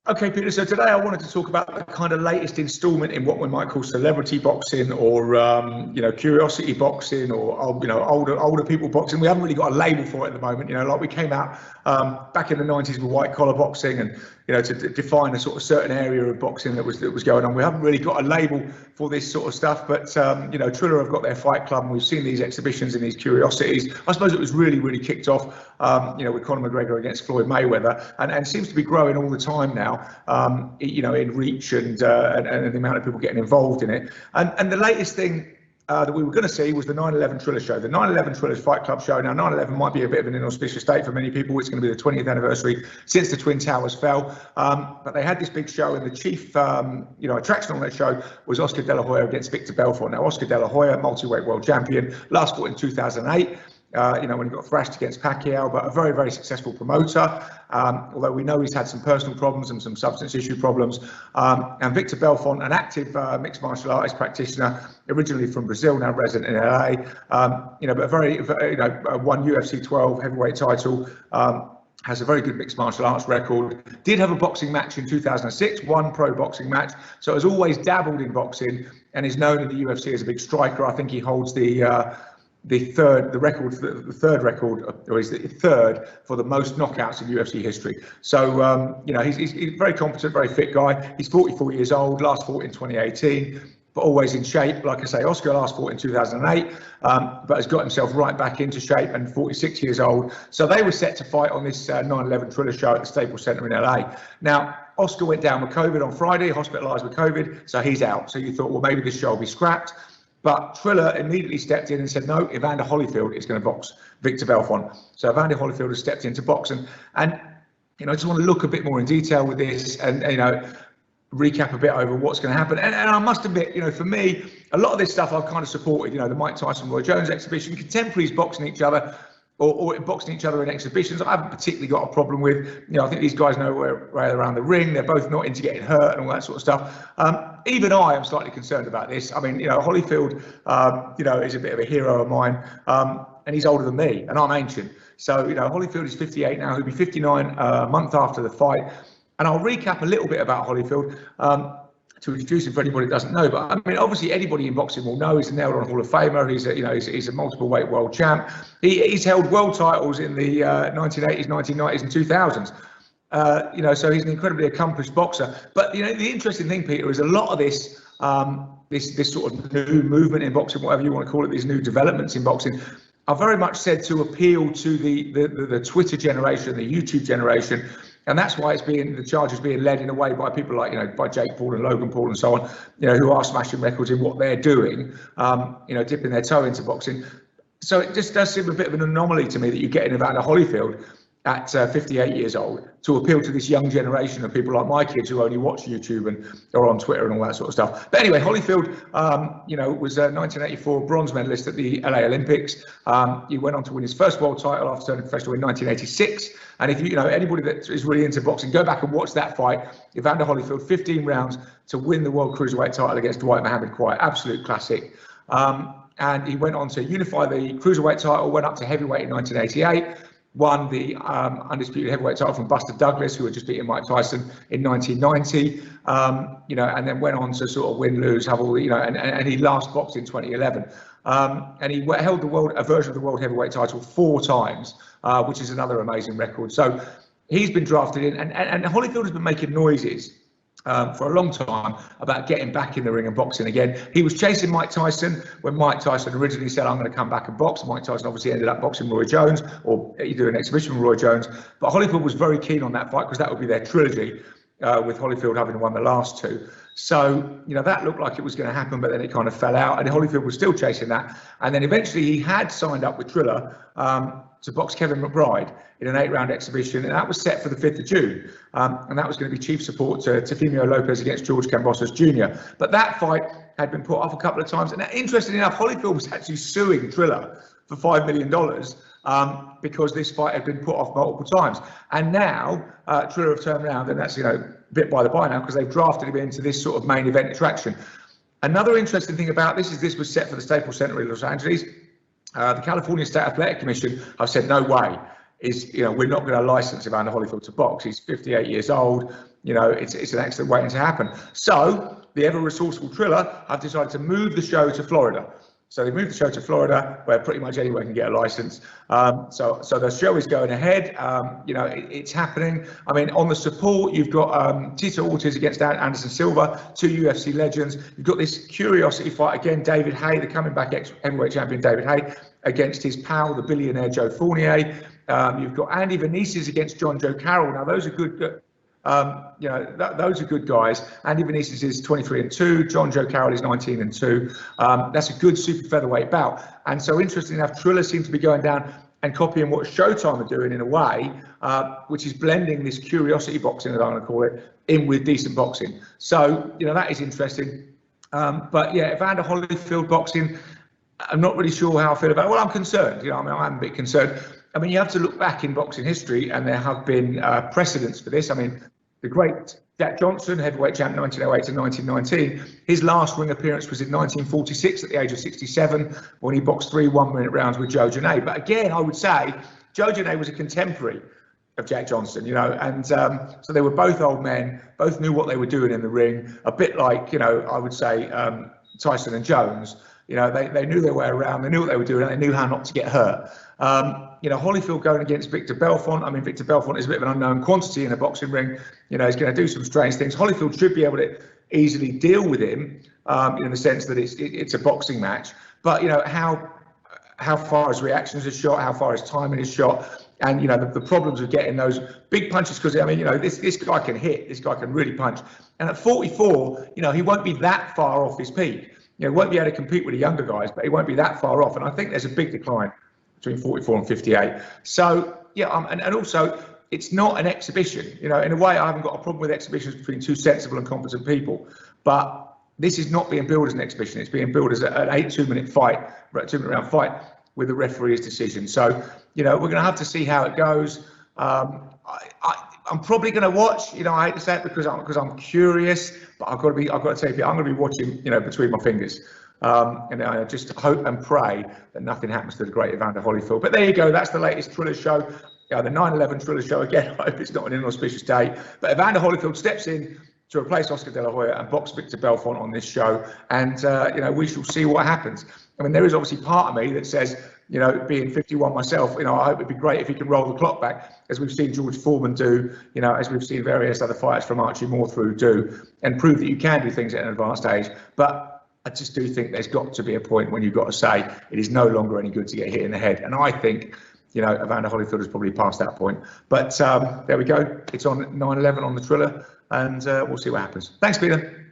Okay, Peter, so today I wanted to talk about the kind of latest instalment in what we might call celebrity boxing, or curiosity boxing, or older people boxing. We haven't really got a label for it at the moment. Like we came out back in the 90s with white collar boxing, and to define a sort of certain area of boxing that was going on. We haven't really got a label for this sort of stuff, but Triller have got their fight club, and we've seen these exhibitions and these curiosities. I suppose it was really kicked off with Conor McGregor against Floyd Mayweather, and seems to be growing all the time now. In reach and the amount of people getting involved in it. And the latest thing that we were going to see was the 9/11 Triller show. The 9/11 Triller Fight Club show. Now, 9/11 might be a bit of an inauspicious date for many people. It's going to be the 20th anniversary since the Twin Towers fell. But they had this big show, and the chief attraction on that show was Oscar De La Hoya against Vitor Belfort. Now, Oscar De La Hoya, multi-weight world champion, last fought in 2008. When he got thrashed against Pacquiao, but a very successful promoter. Although we know he's had some personal problems and some substance issue problems. And Vitor Belfort, an active mixed martial artist practitioner, originally from Brazil, now resident in LA. But won UFC 12 heavyweight title. Has a very good mixed martial arts record. Did have a boxing match in 2006, one pro boxing match. So has always dabbled in boxing, and is known in the UFC as a big striker. I think he holds the third record, or he's the third for the most knockouts in UFC history. So he's a very competent, very fit guy. He's 44 years old, last fought in 2018, but always in shape. Like I say, Oscar last fought in 2008, but has got himself right back into shape, and 46 years old. So they were set to fight on this 9/11 Triller show at the Staples Center in LA. Now, Oscar went down with COVID on Friday, hospitalized with COVID, so he's out. So you thought, well, maybe this show will be scrapped. But Triller immediately stepped in and said, no, Evander Holyfield is going to box Vitor Belfort. So Evander Holyfield has stepped into boxing. And, I just want to look a bit more in detail with this and, recap a bit over what's going to happen. And I must admit, for me, a lot of this stuff I've kind of supported, the Mike Tyson, Roy Jones exhibition, contemporaries boxing each other, or boxing each other in exhibitions. I haven't particularly got a problem with. I think these guys know where around the ring. They're both not into getting hurt and all that sort of stuff. Even I am slightly concerned about this. I mean, Holyfield, is a bit of a hero of mine, and he's older than me, and I'm ancient. So, Holyfield is 58 now. He'll be 59 a month after the fight. And I'll recap a little bit about Holyfield to introduce him for anybody that doesn't know. But I mean, obviously, anybody in boxing will know he's a nailed-on Hall of Famer. He's a multiple weight world champ. He's held world titles in the 1980s, 1990s, and 2000s. So he's an incredibly accomplished boxer. But the interesting thing, Peter, is a lot of this this sort of new movement in boxing, whatever you want to call it, these new developments in boxing, are very much said to appeal to the Twitter generation, the YouTube generation. And that's why the charge is being led in a way by people like, by Jake Paul and Logan Paul and so on, who are smashing records in what they're doing, dipping their toe into boxing. So it just does seem a bit of an anomaly to me that you're getting Evander Holyfield at 58 years old to appeal to this young generation of people like my kids who only watch YouTube and are on Twitter and all that sort of stuff. But anyway, Holyfield, was a 1984 bronze medalist at the LA Olympics. He went on to win his first world title after turning professional in 1986. And if anybody that is really into boxing, go back and watch that fight. Evander Holyfield, 15 rounds to win the world cruiserweight title against Dwight Mohammed. Quite absolute classic. And he went on to unify the cruiserweight title, went up to heavyweight in 1988. Won the undisputed heavyweight title from Buster Douglas, who had just beaten Mike Tyson in 1990, and then went on to sort of win, lose, have all the, and he last boxed in 2011. And he held a version of the world heavyweight title 4 times, which is another amazing record. So he's been drafted in, and Holyfield has been making noises for a long time about getting back in the ring and boxing again. He was chasing Mike Tyson when Mike Tyson originally said, I'm going to come back and box. Mike Tyson obviously ended up boxing Roy Jones, or he did an exhibition with Roy Jones. But Holyfield was very keen on that fight because that would be their trilogy, with Holyfield having won the last 2. So, that looked like it was going to happen, but then it kind of fell out, and Holyfield was still chasing that. And then eventually he had signed up with Triller to box Kevin McBride in an 8-round exhibition, and that was set for the 5th of June. And that was going to be chief support to Teofimo Lopez against George Kambosos Jr. But that fight had been put off a couple of times. And interestingly enough, Holyfield was actually suing Triller for $5 million because this fight had been put off multiple times. And now Triller have turned around, and that's, bit by the by now, because they've drafted him into this sort of main event attraction. Another interesting thing about this is this was set for the Staples Center in Los Angeles. The California State Athletic Commission have said, no way, we're not going to license Evander Holyfield to box. He's 58 years old. you know, it's an excellent waiting to happen. So the ever resourceful Triller have decided to move the show to Florida. So they moved the show to Florida, where pretty much anyone can get a license. So the show is going ahead. You know, it's happening. I mean, on the support, you've got Tito Ortiz against Anderson Silva, 2 UFC legends. You've got this curiosity fight again, David Haye, the coming back ex-heavyweight champion David Haye, against his pal, the billionaire Joe Fournier. You've got Andy Venezis against John Joe Carroll. Now, those are good. You know, those are good guys. Andy Venezis is 23-2. John Joe Carroll is 19-2. That's a good super featherweight bout. And so, interestingly enough, Triller seems to be going down and copying what Showtime are doing in a way, which is blending this curiosity boxing, as I'm going to call it, in with decent boxing. So, you know, that is interesting. But yeah, Evander Holyfield boxing, I'm not really sure how I feel about it. Well, I'm concerned. You know, I mean, I'm a bit concerned. I mean, you have to look back in boxing history, and there have been precedents for this. I mean, the great Jack Johnson, heavyweight champ 1908 to 1919, his last ring appearance was in 1946 at the age of 67 when he boxed 3 one-minute rounds with Joe Janay. But again, I would say Joe Janay was a contemporary of Jack Johnson, you know, and so they were both old men, both knew what they were doing in the ring, a bit like, you know, I would say Tyson and Jones. You know, they knew their way around, they knew what they were doing, and they knew how not to get hurt. You know, Holyfield going against Vitor Belfort. I mean, Vitor Belfort is a bit of an unknown quantity in a boxing ring. You know, he's going to do some strange things. Holyfield should be able to easily deal with him in the sense that it's a boxing match. But, you know, how far his reactions are shot, how far his timing is shot, and, you know, the problems of getting those big punches, because, I mean, you know, this guy can hit, this guy can really punch. And at 44, you know, he won't be that far off his peak. You know, won't be able to compete with the younger guys, but he won't be that far off. And I think there's a big decline between 44 and 58. So, yeah, and also, it's not an exhibition. You know, in a way, I haven't got a problem with exhibitions between two sensible and competent people. But this is not being billed as an exhibition. It's being billed as an 2-minute fight, a 2-minute round fight with a referee's decision. So, you know, we're going to have to see how it goes. I'm probably going to watch. You know, I hate to say it because I'm curious, but I've got to tell you, I'm going to be watching, you know, between my fingers. And I just hope and pray that nothing happens to the great Evander Holyfield. But there you go. That's the latest Triller show. The 9/11 Triller show. Again, I hope it's not an inauspicious day. But Evander Holyfield steps in to replace Oscar De La Hoya and box Vitor Belfort on this show. And, you know, we shall see what happens. I mean, there is obviously part of me that says, you know, being 51 myself, you know, I hope it'd be great if he can roll the clock back, as we've seen George Foreman do, you know, as we've seen various other fighters from Archie Moore do, and prove that you can do things at an advanced age. But I just do think there's got to be a point when you've got to say it is no longer any good to get hit in the head. And I think, you know, Evander Holyfield has probably passed that point. But there we go. It's on 9/11 on the Triller, and we'll see what happens. Thanks, Peter.